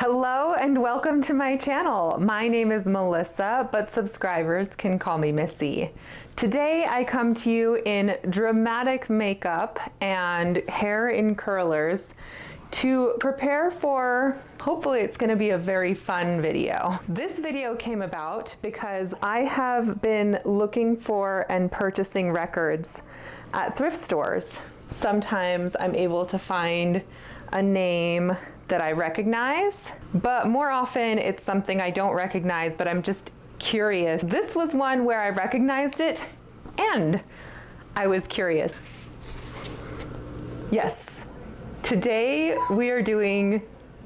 Hello and welcome to my channel. My name is Melissa, but subscribers can call me Missy. Today I come to you in dramatic makeup and hair in curlers to prepare for, hopefully it's gonna be a very fun video. This video came about because I have been looking for and purchasing records at thrift stores. Sometimes I'm able to find a name that I recognize, but more often it's something I don't recognize, but I'm just curious. This was one where I recognized it and I was curious. Yes, today we are doing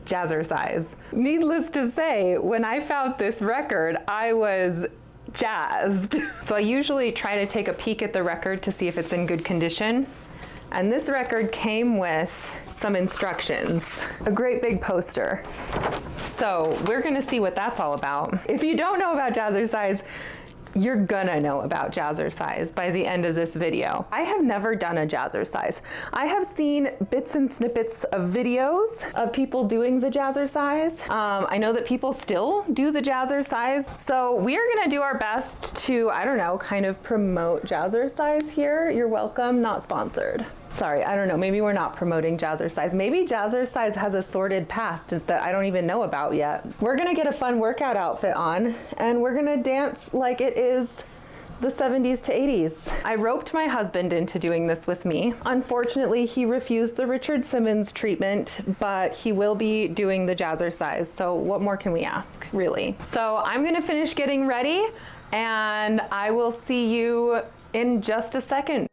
Jazzercise. Needless to say, when I found this record, I was jazzed. So I usually try to take a peek at the record to see if it's in good condition. And this record came with some instructions, a great big poster. So we're gonna see what that's all about. If you don't know about Jazzercise, you're gonna know about Jazzercise by the end of this video. I have never done a Jazzercise. I have seen bits and snippets of videos of people doing the Jazzercise. I know that people still do the Jazzercise. So we are gonna do our best to, I don't know, kind of promote Jazzercise here. You're welcome, not sponsored. Sorry, I don't know, maybe we're not promoting Jazzercise. Maybe Jazzercise has a sordid past that I don't even know about yet. We're gonna get a fun workout outfit on and we're gonna dance like it is the 70s to 80s. I roped my husband into doing this with me. Unfortunately, he refused the Richard Simmons treatment, but he will be doing the Jazzercise. So what more can we ask, really? So I'm gonna finish getting ready and I will see you in just a second.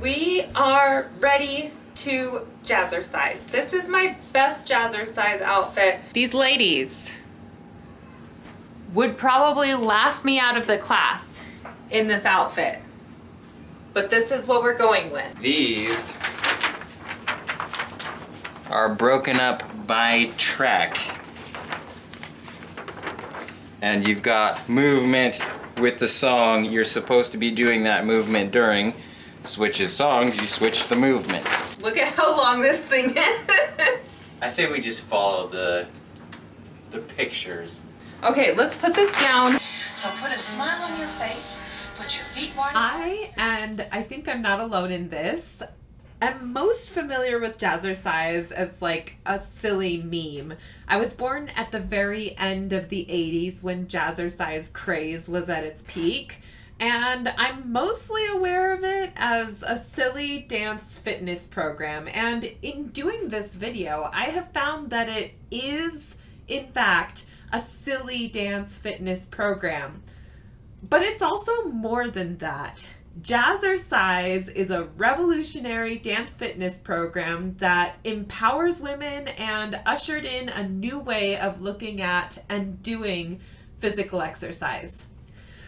We are ready to Jazzercise. This is my best Jazzercise outfit. These ladies would probably laugh me out of the class in this outfit, but this is what we're going with. These are broken up by track. And you've got movement with the song. You're supposed to be doing that movement during. Switches songs, you switch the movement. Look at how long this thing is. I say we just follow the pictures. Okay, let's put this down. So put a smile on your face, put your feet wide. I think I'm not alone in this, I'm most familiar with Jazzercise as like a silly meme. I was born at the very end of the 80s when Jazzercise craze was at its peak. And I'm mostly aware of it as a silly dance fitness program. And in doing this video, I have found that it is, in fact, a silly dance fitness program. But it's also more than that. Jazzercise is a revolutionary dance fitness program that empowers women and ushered in a new way of looking at and doing physical exercise.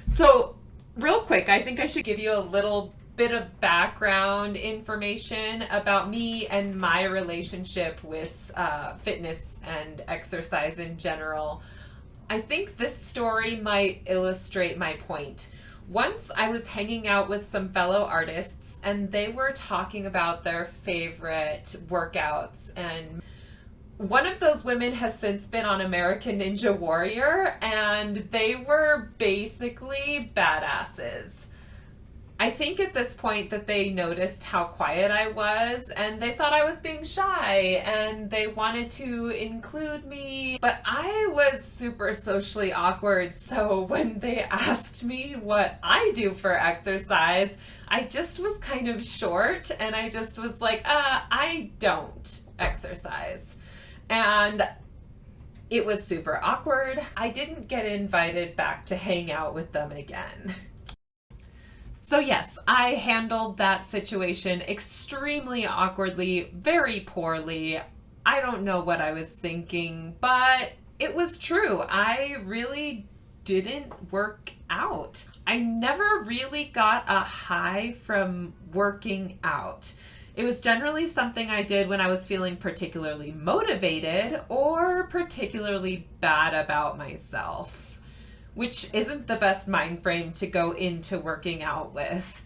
So, real quick, I think I should give you a little bit of background information about me and my relationship with fitness and exercise in general. I think this story might illustrate my point. Once I was hanging out with some fellow artists and they were talking about their favorite workouts, and one of those women has since been on American Ninja Warrior, and they were basically badasses. I think at this point that they noticed how quiet I was, and they thought I was being shy, and they wanted to include me. But I was super socially awkward, so when they asked me what I do for exercise, I just was kind of short, and I just was like, I don't exercise. And it was super awkward. I didn't get invited back to hang out with them again. So yes, I handled that situation extremely awkwardly, very poorly. I don't know what I was thinking, but it was true. I really didn't work out. I never really got a high from working out. It was generally something I did when I was feeling particularly motivated or particularly bad about myself, which isn't the best mind frame to go into working out with.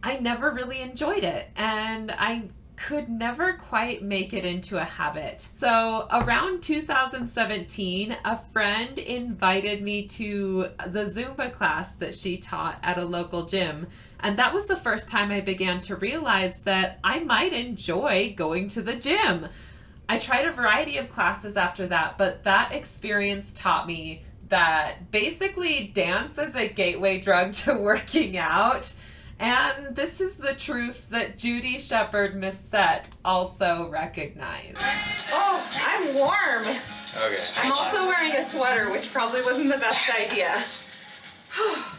I never really enjoyed it, and I could never quite make it into a habit. So around 2017, a friend invited me to the Zumba class that she taught at a local gym. And that was the first time I began to realize that I might enjoy going to the gym. I tried a variety of classes after that, but that experience taught me that basically dance is a gateway drug to working out. And this is the truth that Judy Shepard Missette also recognized. Oh, I'm warm. Okay. I'm also wearing a sweater, which probably wasn't the best idea.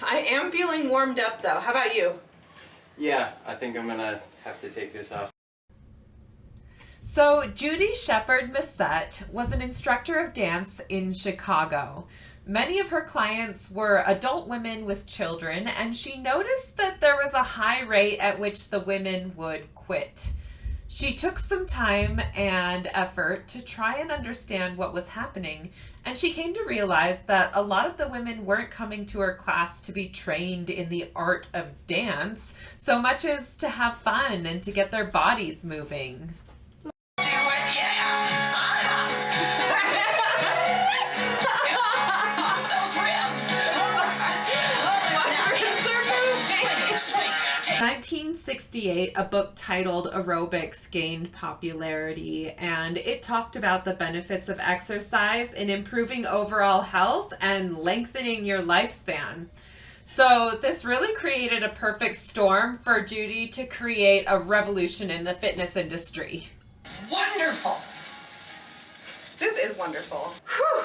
I am feeling warmed up though. How about you? Yeah, I think I'm gonna have to take this off. So Judy Shepard Missette was an instructor of dance in Chicago. Many of her clients were adult women with children, and she noticed that there was a high rate at which the women would quit. She took some time and effort to try and understand what was happening, and she came to realize that a lot of the women weren't coming to her class to be trained in the art of dance so much as to have fun and to get their bodies moving. In 1968, a book titled Aerobics gained popularity, and it talked about the benefits of exercise in improving overall health and lengthening your lifespan. So this really created a perfect storm for Judy to create a revolution in the fitness industry. Wonderful. This is wonderful. Whew.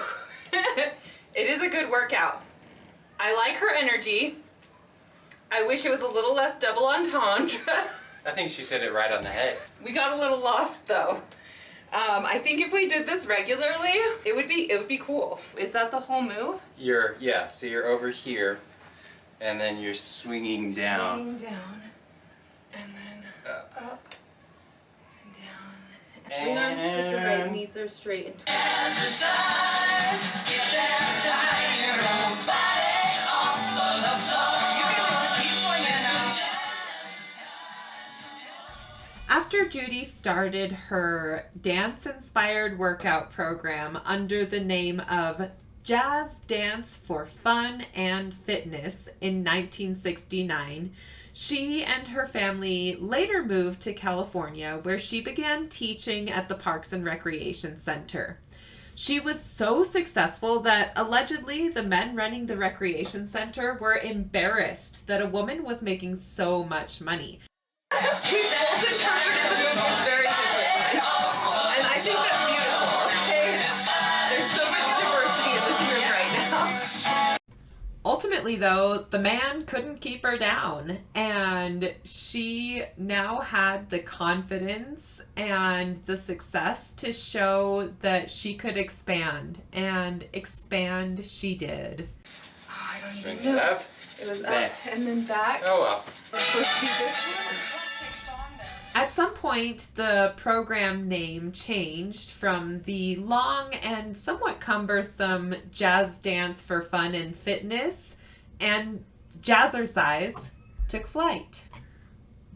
It is a good workout. I like her energy. I wish it was a little less double entendre. I think she said it right on the head. We got a little lost though. I think if we did this regularly, it would be cool. Is that the whole move? So you're over here, and then you're swinging down. Swinging down, and then up and down. And swing arms face the right, knees are straight and twisted. Exercise, get that tired old body off the floor. You can keep swinging now. After Judy started her dance-inspired workout program under the name of Jazz Dance for Fun and Fitness in 1969, she and her family later moved to California, where she began teaching at the Parks and Recreation Center. She was so successful that allegedly the men running the recreation center were embarrassed that a woman was making so much money. We both interpreted the movements very differently. And I think that's beautiful, okay? There's so much diversity in this room right now. Ultimately, though, the man couldn't keep her down, and she now had the confidence and the success to show that she could expand, and expand she did. Oh, I don't Swing even it know. up. It was Back. up and then back. Oh well. It's supposed to be this one. At some point, the program name changed from the long and somewhat cumbersome Jazz Dance for Fun and Fitness, and Jazzercise took flight.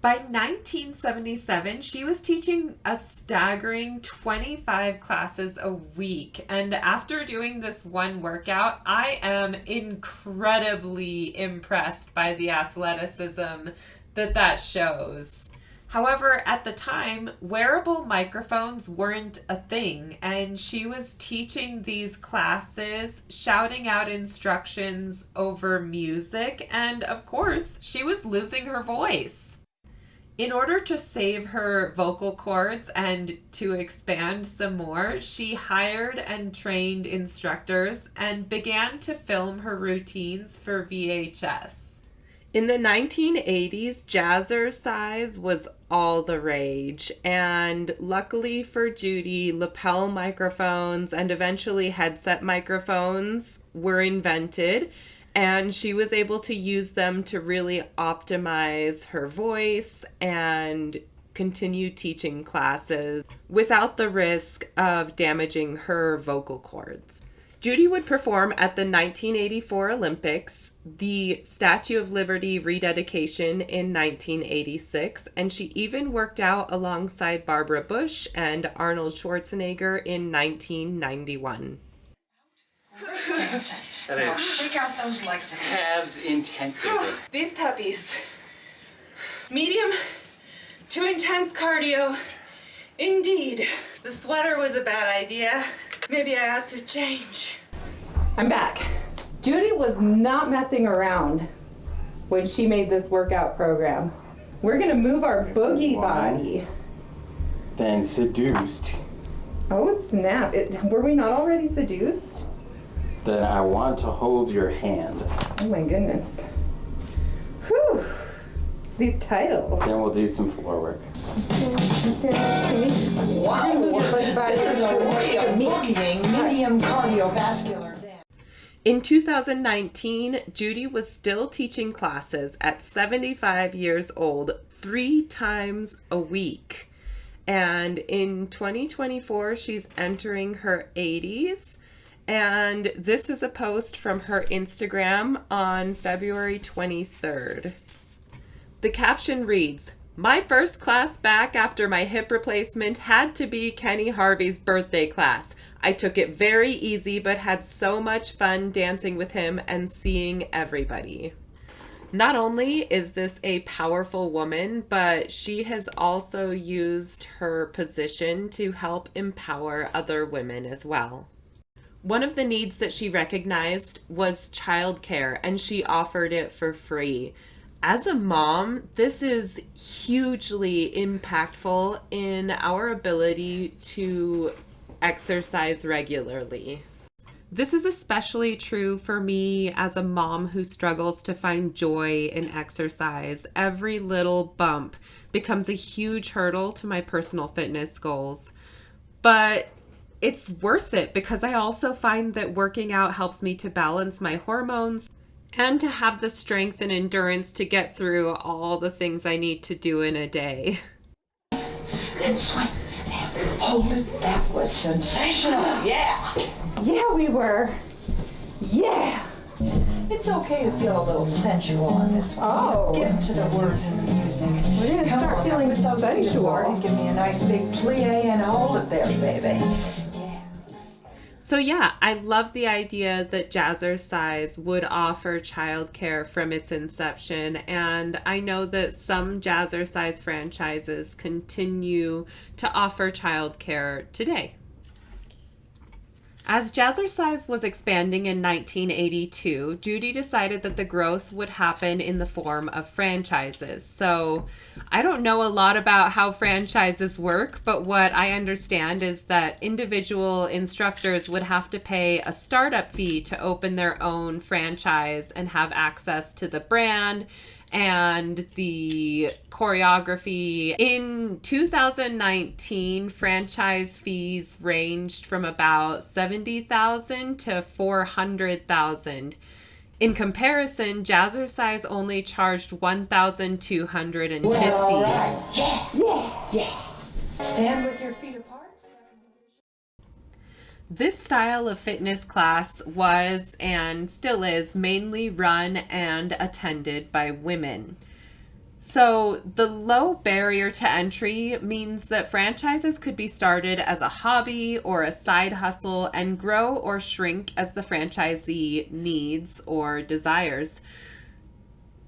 By 1977, she was teaching a staggering 25 classes a week, and after doing this one workout, I am incredibly impressed by the athleticism that shows. However, at the time, wearable microphones weren't a thing, and she was teaching these classes, shouting out instructions over music, and of course, she was losing her voice. In order to save her vocal cords and to expand some more, she hired and trained instructors and began to film her routines for VHS. In the 1980s, Jazzercise was all the rage, and luckily for Judy, lapel microphones and eventually headset microphones were invented, and she was able to use them to really optimize her voice and continue teaching classes without the risk of damaging her vocal cords. Judy would perform at the 1984 Olympics, the Statue of Liberty rededication in 1986, and she even worked out alongside Barbara Bush and Arnold Schwarzenegger in 1991. That is Shake out those legs again. calves intensive. These puppies. Medium to intense cardio. Indeed. The sweater was a bad idea. Maybe I ought to change. I'm back. Judy was not messing around when she made this workout program. We're gonna move our boogie body. Then seduced. Oh snap, were we not already seduced? Then I want to hold your hand. Oh my goodness. Whew, these titles. Then we'll do some floor work. Stand next to me. Wow, You're gonna move your boogie body this is a next to real me. boogieing medium cardiovascular dance. In 2019, Judy was still teaching classes at 75 years old 3 times a week. And in 2024, she's entering her 80s. And this is a post from her Instagram on February 23rd. The caption reads, "My first class back after my hip replacement had to be Kenny Harvey's birthday class. I took it very easy but had so much fun dancing with him and seeing everybody." Not only is this a powerful woman, but she has also used her position to help empower other women as well. One of the needs that she recognized was childcare, and she offered it for free. As a mom, this is hugely impactful in our ability to exercise regularly. This is especially true for me as a mom who struggles to find joy in exercise. Every little bump becomes a huge hurdle to my personal fitness goals. But it's worth it because I also find that working out helps me to balance my hormones and to have the strength and endurance to get through all the things I need to do in a day. And swing and hold it. That was sensational. Yeah. Yeah, we were. Yeah. It's okay to feel a little sensual on this one. Oh. Get into the words and the music. We're gonna Come start on, feeling up with those feet sensual. apart. Give me a nice big plie and hold it there, baby. Yeah. So yeah, I love the idea that Jazzercise would offer childcare from its inception, and I know that some Jazzercise franchises continue to offer childcare today. As Jazzercise was expanding in 1982, Judy decided that the growth would happen in the form of franchises. So I don't know a lot about how franchises work, but what I understand is that individual instructors would have to pay a startup fee to open their own franchise and have access to the brand and the choreography. In 2019, franchise fees ranged from about $70,000 to $400,000. In comparison, Jazzercise only charged $1,250. Well, all right. Yeah. Stand with your feet apart. This style of fitness class was and still is mainly run and attended by women. So the low barrier to entry means that franchises could be started as a hobby or a side hustle and grow or shrink as the franchisee needs or desires.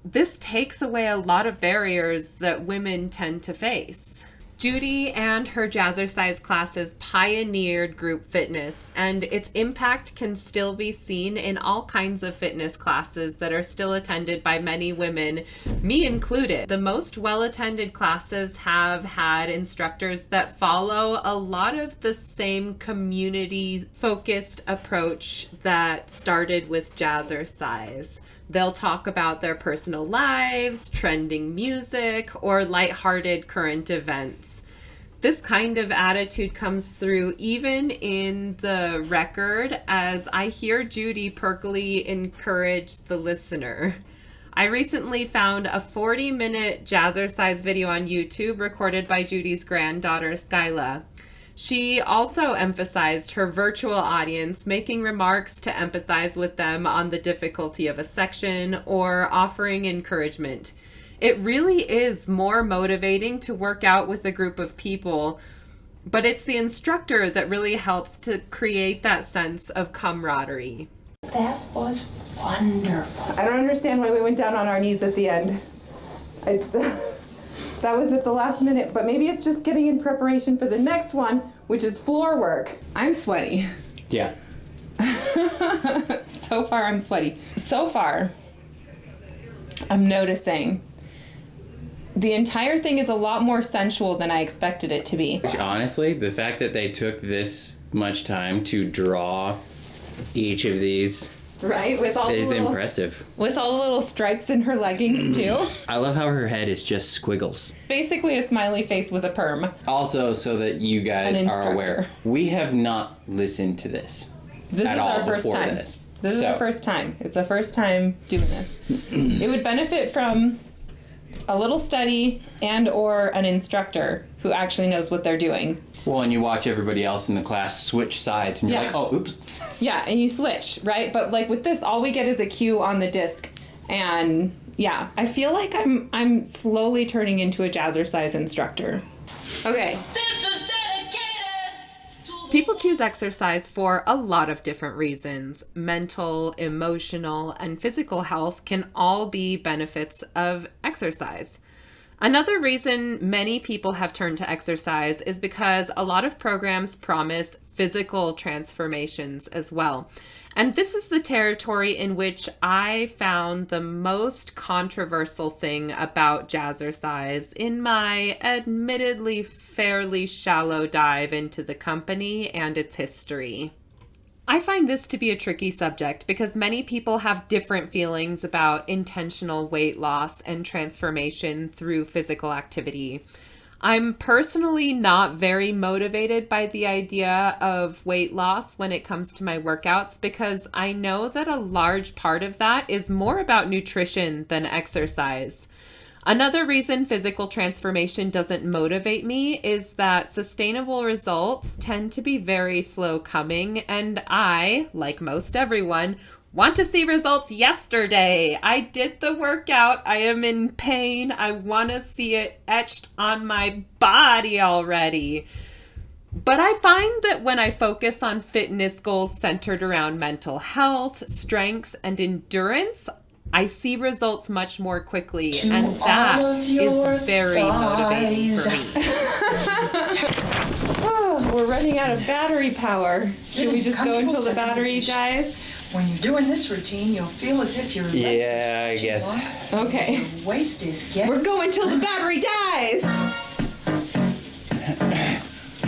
This takes away a lot of barriers that women tend to face. Judy and her Jazzercise classes pioneered group fitness, and its impact can still be seen in all kinds of fitness classes that are still attended by many women, me included. The most well-attended classes have had instructors that follow a lot of the same community-focused approach that started with Jazzercise. They'll talk about their personal lives, trending music, or lighthearted current events. This kind of attitude comes through even in the record, as I hear Judy perkily encourage the listener. I recently found a 40-minute Jazzercise video on YouTube recorded by Judy's granddaughter, Skyla. She also emphasized her virtual audience, making remarks to empathize with them on the difficulty of a section or offering encouragement. It really is more motivating to work out with a group of people, but it's the instructor that really helps to create that sense of camaraderie. That was wonderful. I don't understand why we went down on our knees at the end. That was at the last minute, but maybe it's just getting in preparation for the next one, which is floor work. I'm sweaty. Yeah. So far, I'm sweaty. So far, I'm noticing the entire thing is a lot more sensual than I expected it to be. Which honestly, the fact that they took this much time to draw each of these Right? With all is the little, impressive. with all the little stripes in her leggings, too. I love how her head is just squiggles. Basically a smiley face with a perm. Also, so that you guys An are aware, instructor. we have not listened to this. This At is all our first before time. this. This is So- our first time. It's our first time doing this. It would benefit from a little study and or an instructor who actually knows what they're doing. Well, and you watch everybody else in the class switch sides, and you're Yeah. like, oh, oops. Yeah, and you switch, right? But like with this, all we get is a cue on the disc, and yeah, I feel like I'm slowly turning into a jazzercise instructor. Okay. This is dedicated to the People choose exercise for a lot of different reasons. Mental, emotional, and physical health can all be benefits of exercise. Another reason many people have turned to exercise is because a lot of programs promise physical transformations as well. And this is the territory in which I found the most controversial thing about jazzercise in my admittedly fairly shallow dive into the company and its history. I find this to be a tricky subject because many people have different feelings about intentional weight loss and transformation through physical activity. I'm personally not very motivated by the idea of weight loss when it comes to my workouts because I know that a large part of that is more about nutrition than exercise. Another reason physical transformation doesn't motivate me is that sustainable results tend to be very slow coming, and I, like most everyone, want to see results yesterday. I did the workout. I am in pain. I want to see it etched on my body already. But I find that when I focus on fitness goals centered around mental health, strength, and endurance, I see results much more quickly, and that is very motivating for me. Oh, we're running out of battery power. Should we just go until the battery dies? When you're doing this routine, you'll feel as if your legs Yeah, are I guess. stretching long. Okay. Your waist is getting. We're going till the battery dies!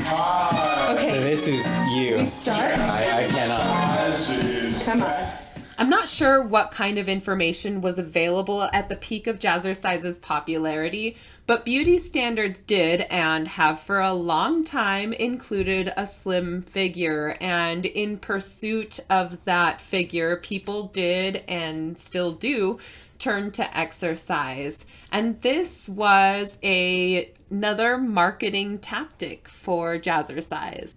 So Okay, this is you. we start? I cannot. Come on. I'm not sure what kind of information was available at the peak of Jazzercise's popularity, but beauty standards did and have for a long time included a slim figure. And in pursuit of that figure, people did and still do turn to exercise. And this was another marketing tactic for Jazzercise.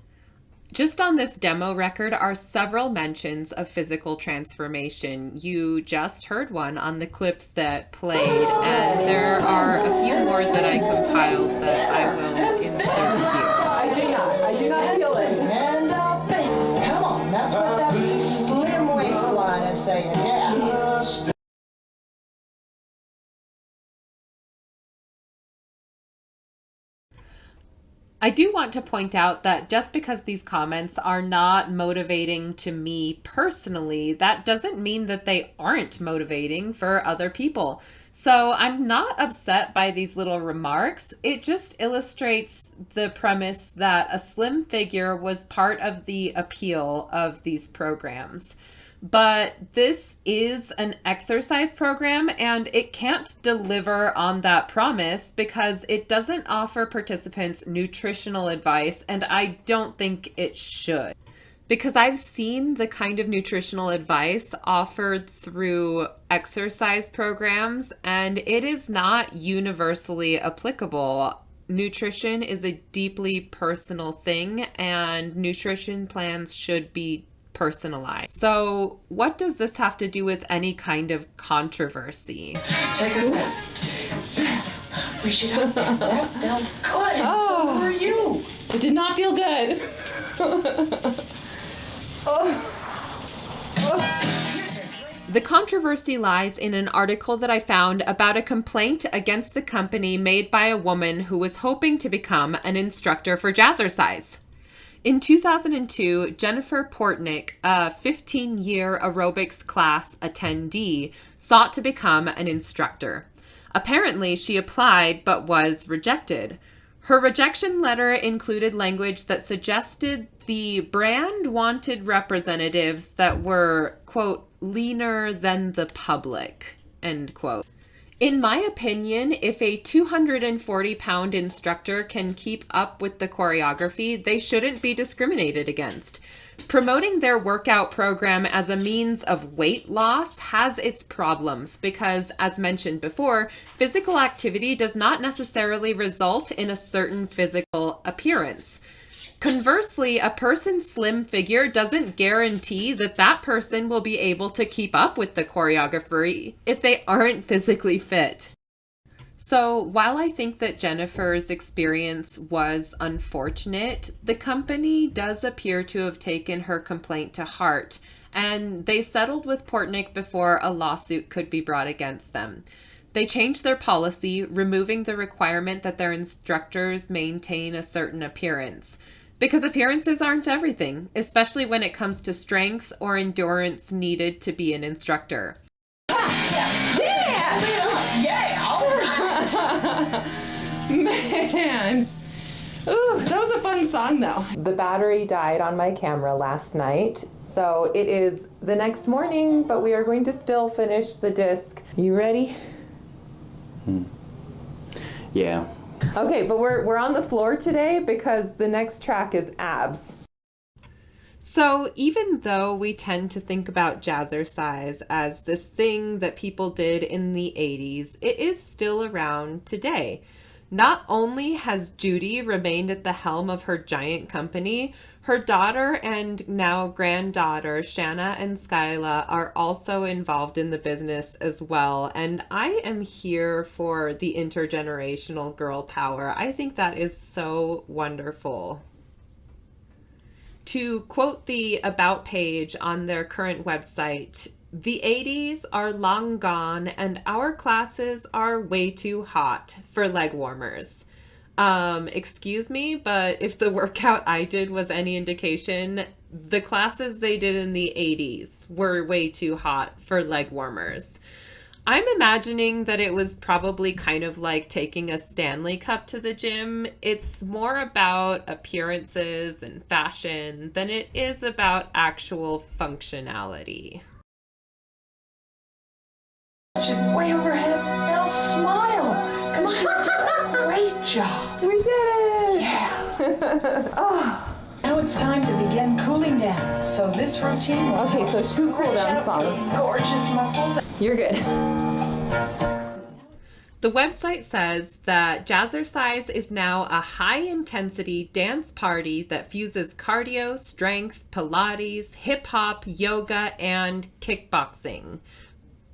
Just on this demo record are several mentions of physical transformation. You just heard one on the clip that played, and there are a few more that I compiled that I will insert here. I do not feel it. And up, come on, that's what that slim waistline is saying, yeah. I do want to point out that just because these comments are not motivating to me personally, that doesn't mean that they aren't motivating for other people. So I'm not upset by these little remarks. It just illustrates the premise that a slim figure was part of the appeal of these programs. But this is an exercise program and it can't deliver on that promise because it doesn't offer participants nutritional advice, and I don't think it should. Because I've seen the kind of nutritional advice offered through exercise programs and it is not universally applicable. nutrition is a deeply personal thing, and nutrition plans should be personalized. So what does this have to do with any kind of controversy? Take a look. We should have that felt good, and so were you. It did not feel good. The controversy lies in an article that I found about a complaint against the company made by a woman who was hoping to become an instructor for Jazzercise. In 2002, Jennifer Portnick, a 15-year aerobics class attendee, sought to become an instructor. Apparently, she applied but was rejected. Her rejection letter included language that suggested the brand wanted representatives that were, quote, leaner than the public, end quote. In my opinion, if a 240-pound instructor can keep up with the choreography, they shouldn't be discriminated against. Promoting their workout program as a means of weight loss has its problems because, as mentioned before, physical activity does not necessarily result in a certain physical appearance. Conversely, a person's slim figure doesn't guarantee that that person will be able to keep up with the choreography if they aren't physically fit. So while I think that Jennifer's experience was unfortunate, the company does appear to have taken her complaint to heart, and they settled with Portnick before a lawsuit could be brought against them. They changed their policy, removing the requirement that their instructors maintain a certain appearance. Because appearances aren't everything, especially when it comes to strength or endurance needed to be an instructor. Yeah, all right. Man. Ooh, that was a fun song though. The battery died on my camera last night, so it is the next morning, but we are going to still finish the disc. You ready? Yeah. Okay, but we're on the floor today because the next track is abs. So even though we tend to think about Jazzercise as this thing that people did in the 80s, it is still around today. Not only has Judy remained at the helm of her giant company, her daughter and now granddaughter, Shanna and Skyla, are also involved in the business as well. And I am here for the intergenerational girl power. I think that is so wonderful. To quote the About page on their current website, the 80s are long gone and our classes are way too hot for leg warmers. Excuse me, but if the workout I did was any indication, the classes they did in the 80s were way too hot for leg warmers. I'm imagining that it was probably kind of like taking a Stanley Cup to the gym. It's more about appearances and fashion than it is about actual functionality. Way overhead. Now smile, because you did a great job. We did it! Yeah. Oh. Now it's time to begin cooling down. So this routine will Okay, so 2 cool down songs. Gorgeous muscles. You're good. The website says that Jazzercise is now a high-intensity dance party that fuses cardio, strength, Pilates, hip-hop, yoga, and kickboxing.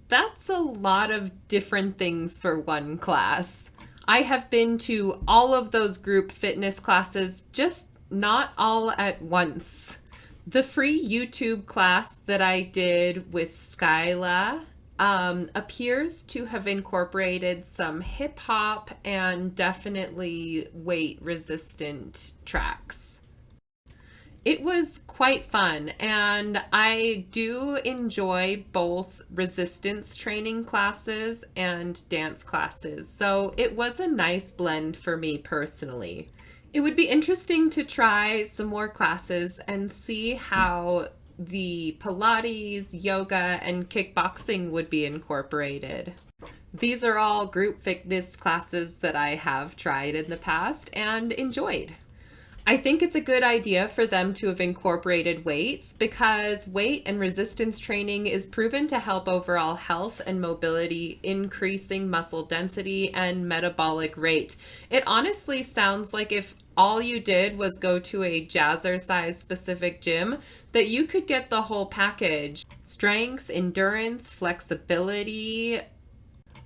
That's a lot of different things for one class. I have been to all of those group fitness classes, just not all at once. The free YouTube class that I did with Skyla appears to have incorporated some hip hop and definitely weight resistant tracks. It was quite fun, and I do enjoy both resistance training classes and dance classes, so it was a nice blend for me personally. It would be interesting to try some more classes and see how the Pilates, yoga, and kickboxing would be incorporated. These are all group fitness classes that I have tried in the past and enjoyed. I think it's a good idea for them to have incorporated weights because weight and resistance training is proven to help overall health and mobility, increasing muscle density and metabolic rate. It honestly sounds like if all you did was go to a Jazzercise specific gym, that you could get the whole package. Strength, endurance, flexibility,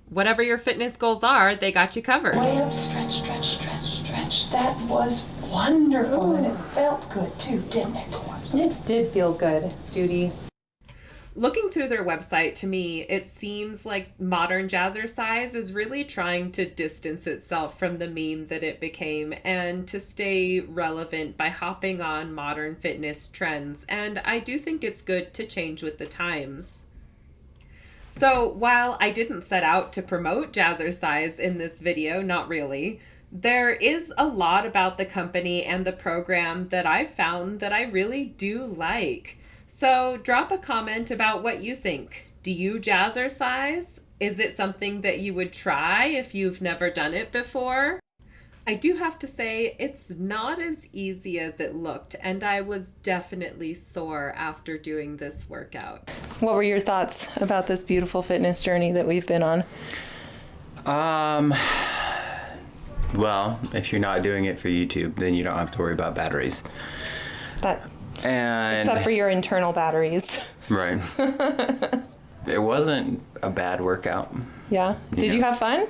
whatever your fitness goals are, they got you covered. Way up, stretch, stretch, stretch, stretch. That was wonderful, and it felt good too, didn't it? It did feel good, Judy. Looking through their website, to me, it seems like modern Jazzercise is really trying to distance itself from the meme that it became and to stay relevant by hopping on modern fitness trends. And I do think it's good to change with the times. So while I didn't set out to promote Jazzercise in this video, not really, there is a lot about the company and the program that I've found that I really do like. So drop a comment about what you think. Do you Jazzercise? Is it something that you would try if you've never done it before? I do have to say it's not as easy as it looked, and I was definitely sore after doing this workout. What were your thoughts about this beautiful fitness journey that we've been on? Well, if you're not doing it for YouTube, then you don't have to worry about batteries. Except for your internal batteries. Right. It wasn't a bad workout. Yeah. Did you have fun?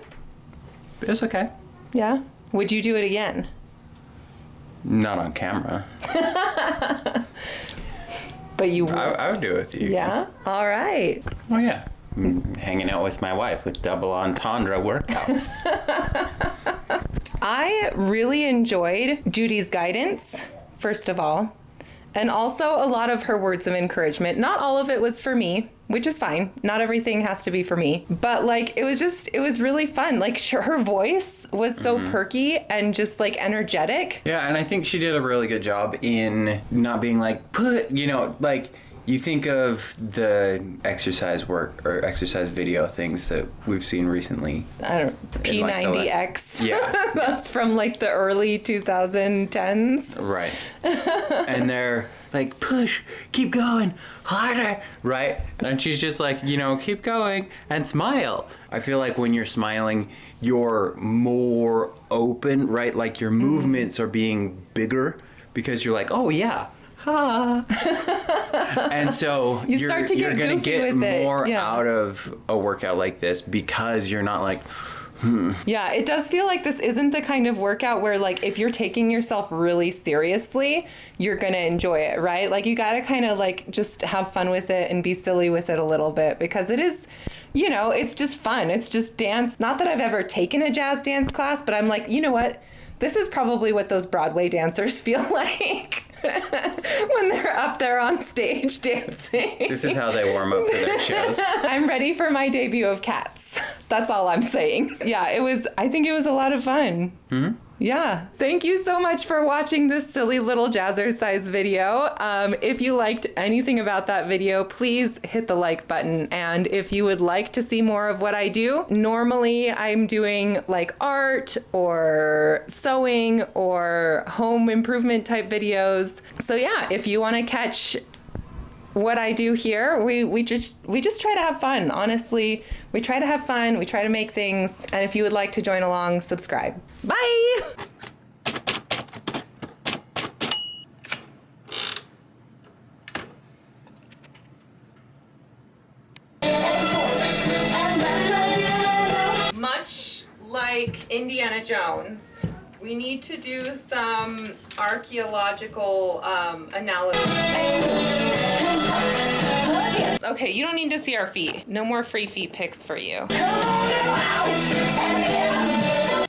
It was okay. Yeah. Would you do it again? Not on camera. But you would. I would do it with you. Yeah? All right. Oh, yeah. Hanging out with my wife with double entendre workouts. I really enjoyed Judy's guidance, first of all, and also a lot of her words of encouragement. Not all of it was for me, which is fine. Not everything has to be for me. But like, it was really fun. Like her voice was so perky and just like energetic. Yeah, and I think she did a really good job in not being like, like, you think of the exercise work or exercise video things that we've seen recently. I don't know, P90X. Yeah. That's from like the early 2010s. Right. And they're like, push, keep going, harder, right? And she's just like, keep going and smile. I feel like when you're smiling, you're more open, right? Like your movements are being bigger because you're like, oh yeah. And so you're going to get more out of a workout like this because you're not like, Yeah, it does feel like this isn't the kind of workout where like if you're taking yourself really seriously, you're going to enjoy it, right? Like you got to kind of like just have fun with it and be silly with it a little bit because it is, it's just fun. It's just dance. Not that I've ever taken a jazz dance class, but I'm like, you know what? This is probably what those Broadway dancers feel like when they're up there on stage dancing. This is how they warm up for their shows. I'm ready for my debut of Cats. That's all I'm saying. Yeah, I think it was a lot of fun. Mm-hmm. Yeah. Thank you so much for watching this silly little Jazzercise video. If you liked anything about that video, please hit the like button. And if you would like to see more of what I do, normally I'm doing like art or sewing or home improvement type videos. So yeah, if you want to catch what I do here, we just try to have fun. Honestly, we try to have fun. We try to make things. And if you would like to join along, subscribe. Bye. Much like Indiana Jones, we need to do some archaeological analysis. Okay, you don't need to see our feet. No more free feet pics for you. Come on out and out.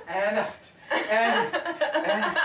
And out. And